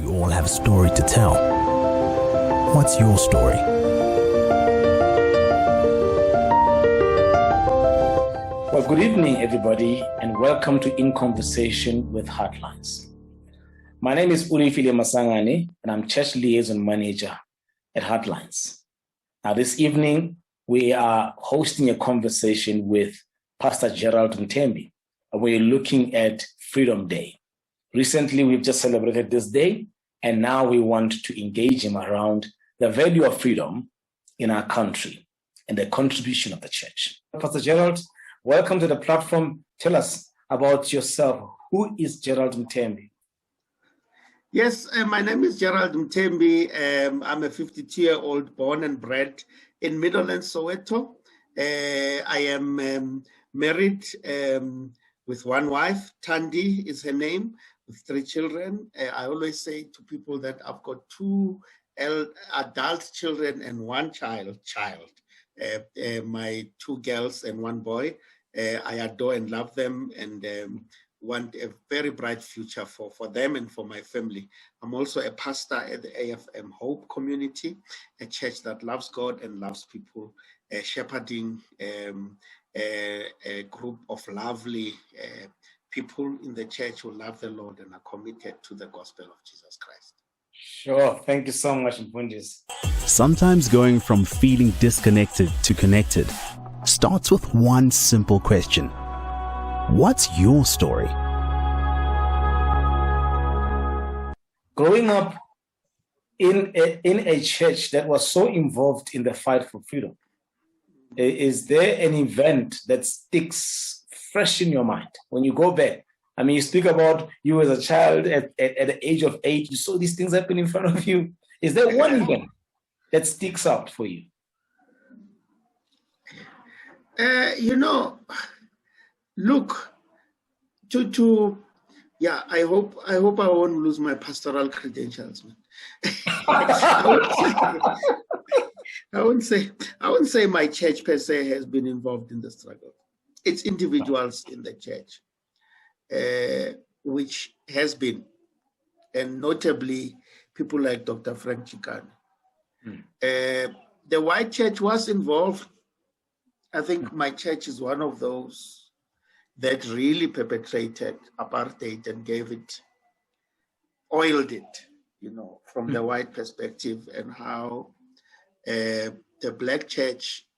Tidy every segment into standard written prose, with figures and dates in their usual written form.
We all have a story to tell. What's your story? Well, good evening, everybody, and welcome to In Conversation with Heartlines. My name is Olefile Masangane, and I'm Church Liaison Manager at Heartlines. Now, this evening, we are hosting a conversation with Pastor Gerald Mthembi. We're looking at Freedom Day. Recently, we've just celebrated this day, and now we want to engage him around the value of freedom in our country and the contribution of the church. Pastor Gerald, welcome to the platform. Tell us about yourself. Who is Gerald Mthembi? Yes, my name is Gerald Mthembi. I'm a 52-year-old born and bred in Middleland, Soweto. I am married with one wife. Thandi is her name, with 3 children. I always say to people that I've got 2 adult children and 1 child. My 2 girls and 1 boy. I adore and love them and want a very bright future for them and for my family. I'm also a pastor at the AFM Hope Community, a church that loves God and loves people, shepherding a group of lovely people in the church who love the Lord and are committed to the gospel of Jesus Christ. Sure. Thank you so much, Mfundis. Sometimes going from feeling disconnected to connected starts with one simple question. What's your story? Growing up in a church that was so involved in the fight for freedom, is there an event that sticks fresh in your mind when you go back? I mean, you speak about you as a child at the age of 8, you saw these things happen in front of you. Is there one event that sticks out for you? Look, I hope I won't lose my pastoral credentials, man. I wouldn't say my church per se has been involved in the struggle. It's individuals in the church, which has been, and notably people like Dr. Frank Chikane. The white church was involved. I think my church is one of those that really perpetrated apartheid and oiled it, from the white perspective, and how the black church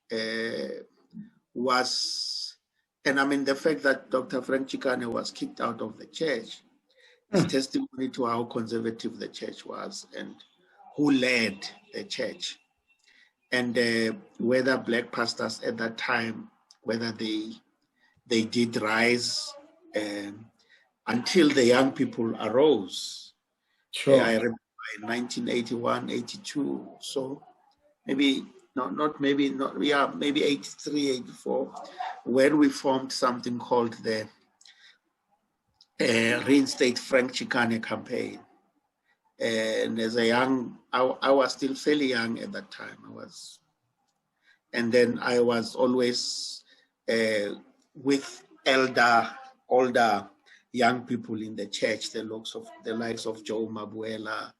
was, and I mean the fact that Dr. Frank Chikane was kicked out of the church is testimony to how conservative the church was and who led the church. And whether black pastors at that time, whether they did rise until the young people arose. Sure. I remember in 1981, 82, so maybe 83, 84, when we formed something called the Reinstate Frank Chikane campaign. And as a young, I was still fairly young at that time. And then I was always with older young people in the church, the likes of Joe Mabuela,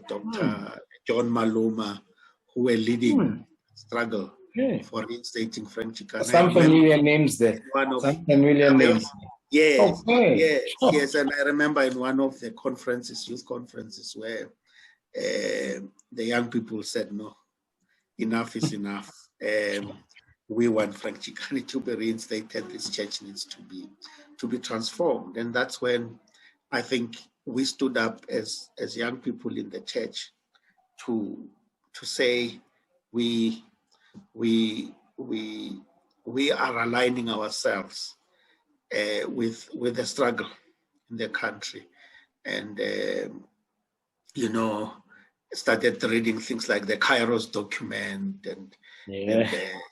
Dr. John Maluma, who were leading struggle for reinstating Frank Chikane. Some familiar names there. Some familiar names. Yes, okay. Yes, and I remember in one of the youth conferences, where the young people said, no, enough is enough. We want Frank Chikane to be reinstated. This church needs to be transformed. And that's when I think we stood up as young people in the church to say we are aligning ourselves with the struggle in the country, and started reading things like the Kairos document and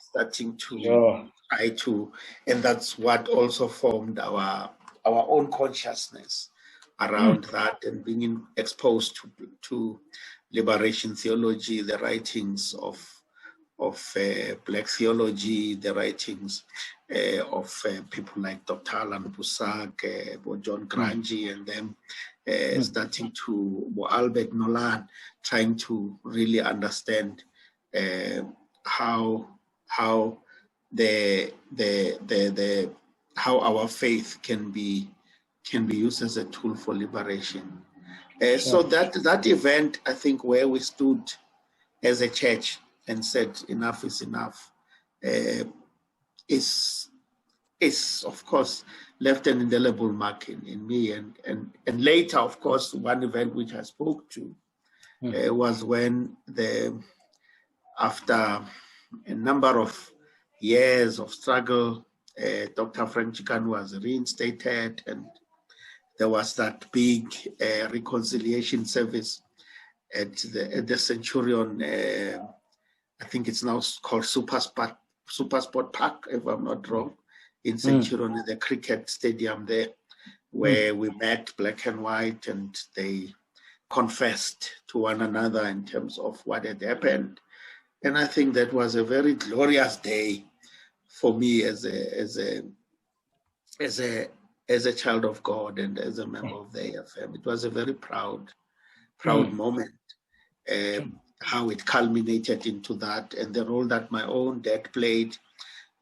starting to try to, and that's what also formed our own consciousness around that, and being exposed to liberation theology, the writings of Black theology, the writings of people like Dr. Alan Busak, John Granji, and them, starting to Albert Nolan, trying to really understand how how our faith can be used as a tool for liberation. So that event, I think, where we stood as a church and said enough is enough, is of course left an indelible mark in me. And later, of course, one event which I spoke to was when after a number of years of struggle, Dr. Frank Chikane was reinstated, and there was that big reconciliation service at the Centurion. I think it's now called Super Sport Park, if I'm not wrong, in Centurion, in the cricket stadium there, where we met black and white, and they confessed to one another in terms of what had happened. And I think that was a very glorious day for me as a child of God and as a member of the AFM. It was a very proud moment. How it culminated into that, and the role that my own dad played.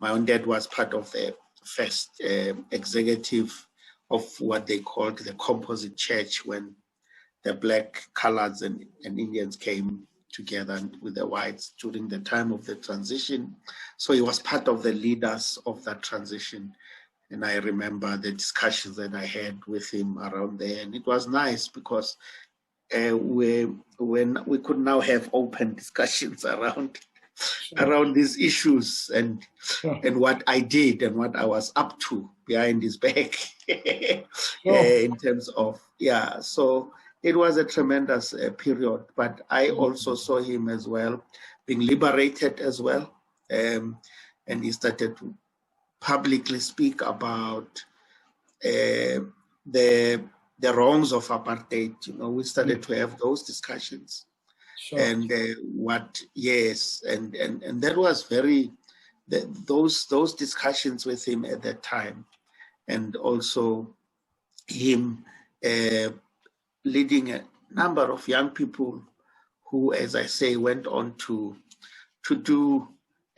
My own dad was part of the first executive of what they called the Composite Church, when the black, coloreds, and Indians came together with the whites during the time of the transition. So he was part of the leaders of that transition. And I remember the discussions that I had with him around there. And it was nice because when we could now have open discussions around these issues and what I did and what I was up to behind his back in terms of, so it was a tremendous period. But I also saw him as well being liberated as well, and he started to publicly speak about the wrongs of apartheid. We started to have those discussions, and and that was very those discussions with him at that time, and also him leading a number of young people who, as I say, went on to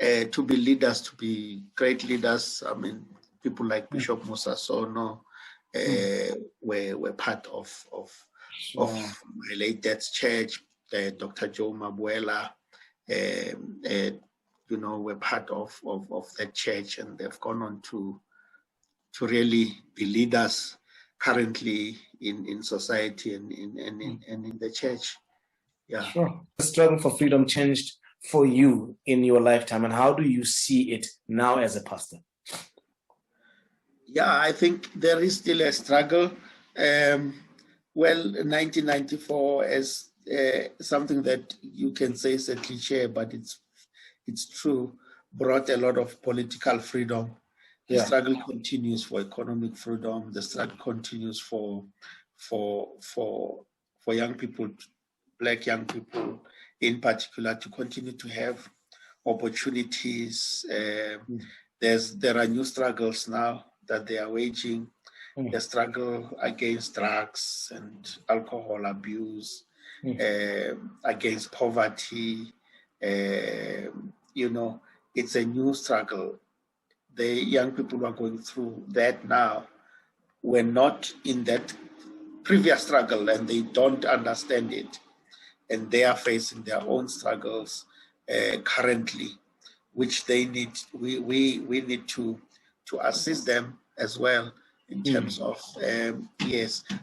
be leaders, to be great leaders. I mean, people like Bishop Musa Sono were part of my late dad's church. Dr. Joe Mabuela, were part of that church, and they've gone on to really be leaders currently in society and in the church. Sure. The struggle for freedom changed for you in your lifetime, and how do you see it now as a pastor? I think there is still a struggle. 1994 is something that you can say is a cliche, but it's true, brought a lot of political freedom. The struggle continues for economic freedom. The struggle continues for young people, black young people in particular, to continue to have opportunities. There are new struggles now that they are waging. The struggle against drugs and alcohol abuse, against poverty. It's a new struggle. The young people who are going through that now were not in that previous struggle, and they don't understand it. And they are facing their own struggles currently, which they need. We need to assist them as well in terms of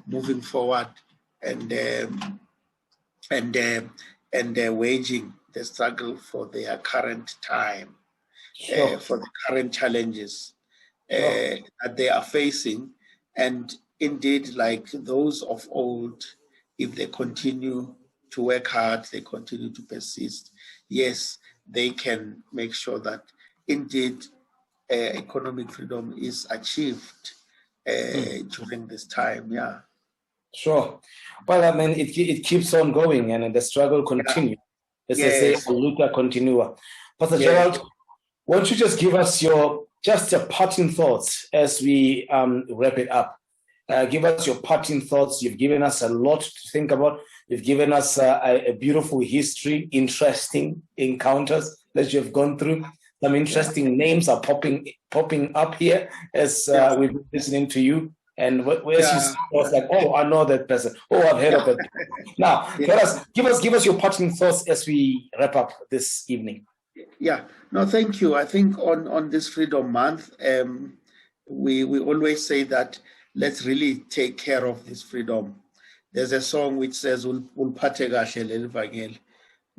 moving forward and waging the struggle for their current time, for the current challenges that they are facing. And indeed, like those of old, if they continue to work hard, they continue to persist, yes, they can make sure that indeed economic freedom is achieved during this time. Sure. Well, I mean, it keeps on going, and the struggle continues. As they say, luta continua. Pastor Gerald, why don't you just give us your parting thoughts as we wrap it up? give us your parting thoughts. You've given us a lot to think about. You've given us a beautiful history, interesting encounters that you've gone through. Some interesting names are popping up here as we've been listening to you. And whereas you was like, oh, I know that person. Oh, I've heard of that. Now, give us your parting thoughts as we wrap up this evening. Yeah, no, thank you. I think on this Freedom Month, we always say that let's really take care of this freedom. There's a song which says, "Ulphathe kahle leli vangeli,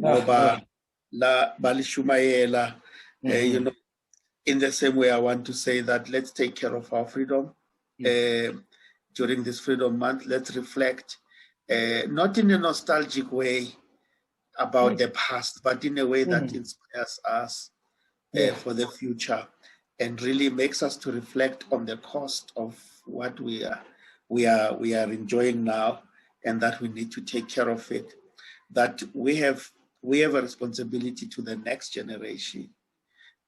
ngoba la balishumayela." You know, in the same way, I want to say that let's take care of our freedom. During this Freedom Month, let's reflect, not in a nostalgic way about the past, but in a way that inspires us for the future and really makes us to reflect on the cost of what we are enjoying now, and that we need to take care of it. That we have a responsibility to the next generation.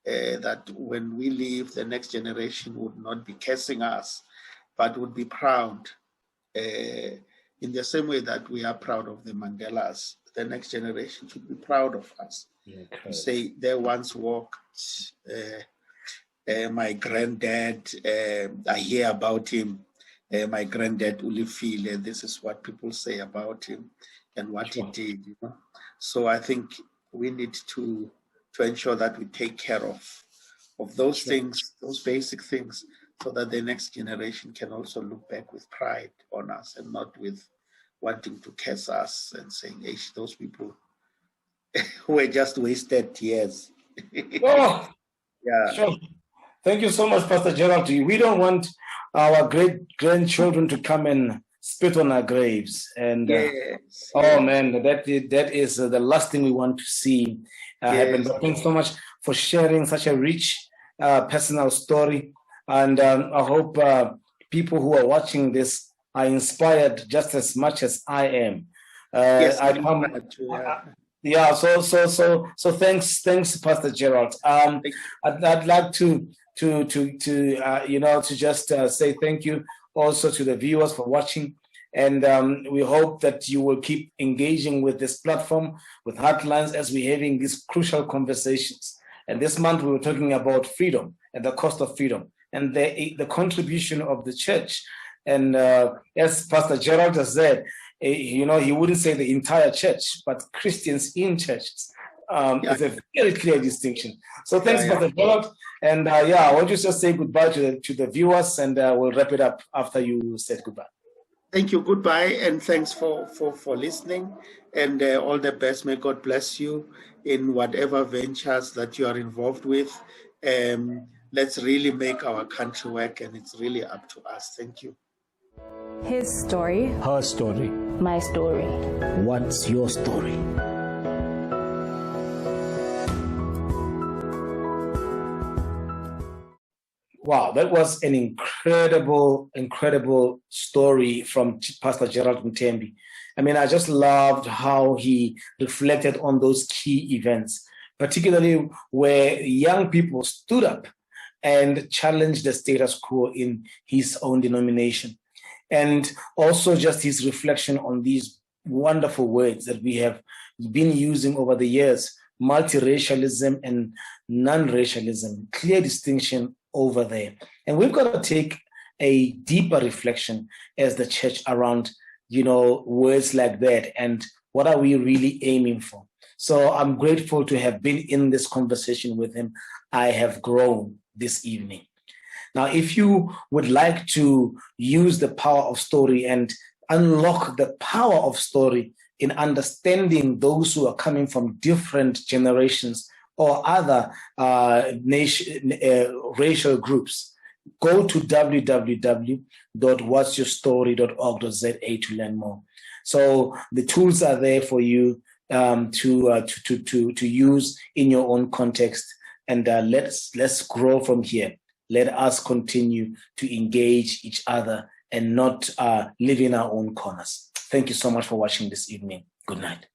That when we leave, the next generation would not be cursing us, but would be proud. In the same way that we are proud of the Mandelas, the next generation should be proud of us. To say they once walked. My granddad, I hear about him. My granddad Olefile, this is what people say about him and what he did. You know? So I think we need to ensure that we take care of those things, those basic things, so that the next generation can also look back with pride on us and not with wanting to curse us and saying, hey, those people were just wasted years. Oh, yeah. Sure. Thank you so much, Pastor Gerald. We don't want our great-grandchildren to come and spit on our graves. And oh man, that is the last thing we want to see happen. But thanks so much for sharing such a rich personal story. And I hope people who are watching this are inspired just as much as I am. So thanks, Pastor Gerald. I'd like to just say thank you also to the viewers for watching, and we hope that you will keep engaging with this platform, with Heartlines, as we're having these crucial conversations. And this month we were talking about freedom and the cost of freedom and the contribution of the church. And as Pastor Gerald has said, he wouldn't say the entire church, but Christians in churches. It's a very clear distinction. So thanks, Pastor Gerald. And I want you to just say goodbye to the viewers, and we'll wrap it up after you said goodbye. Thank you. Goodbye, and thanks for listening. And all the best. May God bless you in whatever ventures that you are involved with. Let's really make our country work, and it's really up to us. Thank you. His story. Her story. My story. What's your story? Wow, that was an incredible story from Pastor Gerald Mthembi. I mean, I just loved how he reflected on those key events, particularly where young people stood up and challenged the status quo in his own denomination. And also just his reflection on these wonderful words that we have been using over the years, multiracialism and non-racialism, clear distinction over there. And we've got to take a deeper reflection as the church around, words like that, and what are we really aiming for? So I'm grateful to have been in this conversation with him. I have grown this evening. Now, if you would like to use the power of story and unlock the power of story in understanding those who are coming from different generations or other racial groups, go to www.whatsyourstory.org.za to learn more. So the tools are there for you to use in your own context, and let's grow from here. Let us continue to engage each other and not live in our own corners. Thank you so much for watching this evening. Good night.